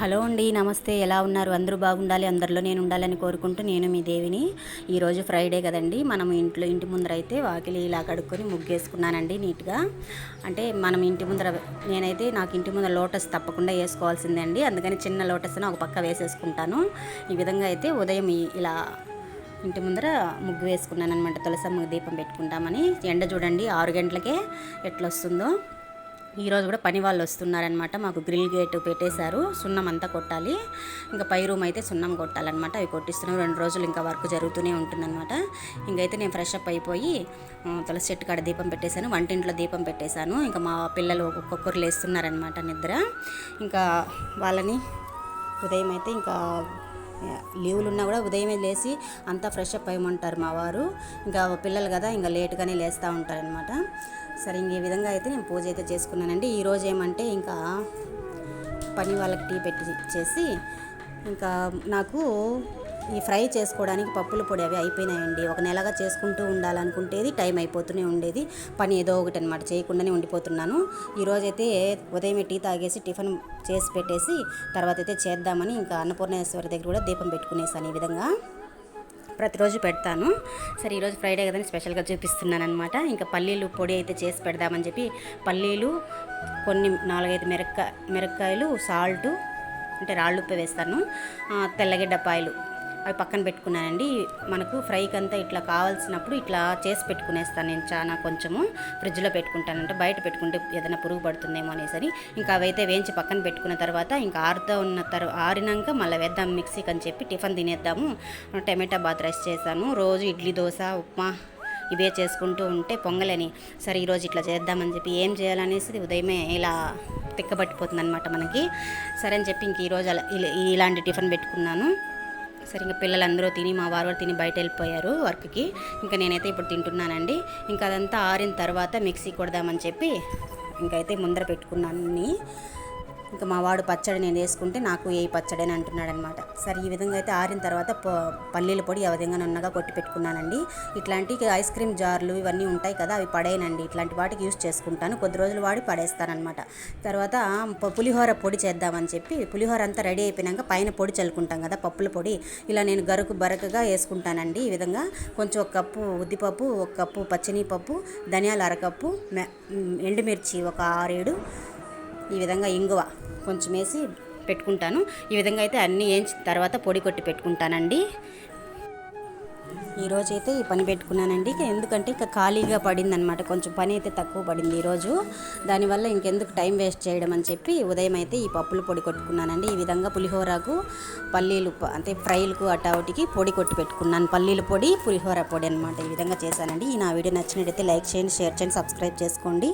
Hello అండి, నమస్తే. ఎలా ఉన్నారు? అందరూ బాగుండాలి, అందరిలో నేను ఉండాలని కోరుకుంటూ నేను మీ దేవిని. ఈరోజు ఫ్రైడే కదండి, మనం ఇంటి ముందర అయితే వాకిలి ఇలా కడుక్కొని ముగ్గేసుకున్నానండి నీట్గా. అంటే మనం ఇంటి ముందర నాకు ఇంటి ముందర లోటస్ తప్పకుండా వేసుకోవాల్సిందే అండి. అందుకని చిన్న లోటస్ని ఒక పక్క వేసేసుకుంటాను. ఈ విధంగా అయితే ఉదయం ఇలా ఇంటి ముందర ముగ్గు వేసుకున్నాను అనమాట. తులసమ్మ దీపం పెట్టుకుంటామని. ఎండ చూడండి 6 గంటలకే ఎట్లా వస్తుందో. ఈరోజు కూడా పని వాళ్ళు వస్తున్నారనమాట. మాకు గ్రిల్ గేట్ పెట్టేశారు, సున్నం అంతా కొట్టాలి. ఇంకా పై రూమ్ అయితే సున్నం కొట్టాలన్నమాట. అవి కొట్టిస్తున్నాం. 2 రోజులు ఇంకా వర్క్ జరుగుతూనే ఉంటుందన్నమాట. ఇంకైతే నేను ఫ్రెష్ అప్ అయిపోయి తులసి చెట్టు కాడ దీపం పెట్టేశాను, వంటింట్లో దీపం పెట్టేశాను. ఇంకా మా పిల్లలు ఒక్కొక్కరు లేస్తున్నారనమాట నిద్ర. ఇంకా వాళ్ళని ఉదయం అయితే ఇంకా లీవులు ఉన్నా కూడా ఉదయమే లేచి అంతా ఫ్రెష్ అప్ అయ్యమంటారు మా వారు. ఇంకా పిల్లలు కదా ఇంకా లేట్గానే లేస్తూ ఉంటారనమాట. సరే ఇంక ఈ విధంగా అయితే నేను పూజ అయితే చేసుకున్నానండి. ఈరోజు ఏమంటే ఇంకా పని వాళ్ళకి టీ పెట్టి చేసి ఇంకా నాకు ఈ ఫ్రై చేసుకోవడానికి పప్పుల పొడి అవి అయిపోయినాయండి. ఒక నెలగా చేసుకుంటూ ఉండాలనుకుంటేది టైం అయిపోతూనే ఉండేది. పని ఏదో ఒకటి అనమాట, చేయకుండానే ఉండిపోతున్నాను. ఈరోజైతే ఉదయమే టీ తాగేసి టిఫిన్ చేసి పెట్టేసి తర్వాత అయితే చేద్దామని ఇంకా అన్నపూర్ణేశ్వరి దగ్గర కూడా దీపం పెట్టుకునేసాను. ఈ విధంగా ప్రతిరోజు పెడతాను. సరే ఈరోజు ఫ్రైడే కదని స్పెషల్గా చూపిస్తున్నాను అనమాట. ఇంకా పల్లీలు పొడి అయితే చేసి పెడదామని చెప్పి పల్లీలు కొన్ని 4-5 మిరపకాయలు, సాల్టు అంటే రాళ్ళుప్పు వేస్తాను, తెల్లగడ్డపాయలు అవి పక్కన పెట్టుకున్నానండి. మనకు ఫ్రైకి అంతా ఇట్లా కావాల్సినప్పుడు ఇట్లా చేసి పెట్టుకునేస్తాను నేను. చాలా కొంచెము ఫ్రిడ్జ్లో పెట్టుకుంటానంటే బయట పెట్టుకుంటే ఏదైనా పురుగు పడుతుందేమో అనేసరి ఇంకా అవైతే వేయించి పక్కన పెట్టుకున్న తర్వాత ఇంకా ఆరినాక మళ్ళీ వేద్దాం మిక్సీకి అని చెప్పి టిఫిన్ తినేద్దాము. టమాటా బాత్ రైస్ చేశాను. రోజు ఇడ్లీ, దోశ, ఉప్మా ఇవే చేసుకుంటూ ఉంటే పొంగలని. సరే ఈరోజు ఇట్లా చేద్దామని చెప్పి ఏం చేయాలనేసి ఉదయమే ఇలా తిక్కబట్టిపోతుంది అనమాట మనకి. సరే అని చెప్పి ఇంక ఈరోజు ఇలాంటి టిఫిన్ పెట్టుకున్నాను. సరే ఇంకా పిల్లలందరూ తిని మా వారు తిని బయట వెళ్ళిపోయారు వర్క్కి. ఇంకా నేనైతే ఇప్పుడు తింటున్నానండి. ఇంకా అదంతా ఆరిన తర్వాత మిక్సీ కొడదామని చెప్పి ఇంకైతే ముందర పెట్టుకున్నాను. ఇంకా మా వాడు పచ్చడి నేను వేసుకుంటే నాకు ఏ పచ్చడి అని అంటున్నాడు అనమాట. సరే ఈ విధంగా అయితే ఆరిన తర్వాత పల్లీల పొడి ఆ విధంగా నున్నగా కొట్టి పెట్టుకున్నానండి. ఇట్లాంటి ఐస్ క్రీమ్ జార్లు ఇవన్నీ ఉంటాయి కదా, అవి పడేయనండి. ఇట్లాంటి వాటికి యూజ్ చేసుకుంటాను, కొద్ది రోజులు వాడి పడేస్తానమాట. తర్వాత పులిహోర పొడి చేద్దామని చెప్పి పులిహోర అంతా రెడీ అయిపోయినాక పైన పొడి చల్లుకుంటాం కదా, పప్పుల పొడి. ఇలా నేను బరకగా వేసుకుంటానండి. ఈ విధంగా కొంచెం 1 కప్పు ఉద్దిపప్పు, 1 కప్పు పచ్చినిపప్పు, ధనియాలు 1/2 కప్పు, ఎండుమిర్చి ఒక 6-7, ఈ విధంగా ఇంగువ కొంచెం వేసి పెట్టుకుంటాను. ఈ విధంగా అయితే అన్నీ వేయించిన తర్వాత పొడి కొట్టి పెట్టుకుంటానండి. ఈరోజైతే ఈ పని పెట్టుకున్నానండి. ఎందుకంటే ఇంకా ఖాళీగా పడిందనమాట, కొంచెం పని అయితే తక్కువ పడింది ఈరోజు. దానివల్ల ఇంకెందుకు టైం వేస్ట్ చేయడం అని చెప్పి ఉదయం అయితే ఈ పప్పులు పొడి కొట్టుకున్నానండి. ఈ విధంగా పులిహోరకు పల్లీలు అంటే ఫ్రైలకు అటావటికి పొడి కొట్టి పెట్టుకున్నాను. పల్లీల పొడి, పులిహోర పొడి అనమాట. ఈ విధంగా చేశానండి. నా వీడియో నచ్చినట్టయితే లైక్ చేయండి, షేర్ చేయండి, సబ్స్క్రైబ్ చేసుకోండి.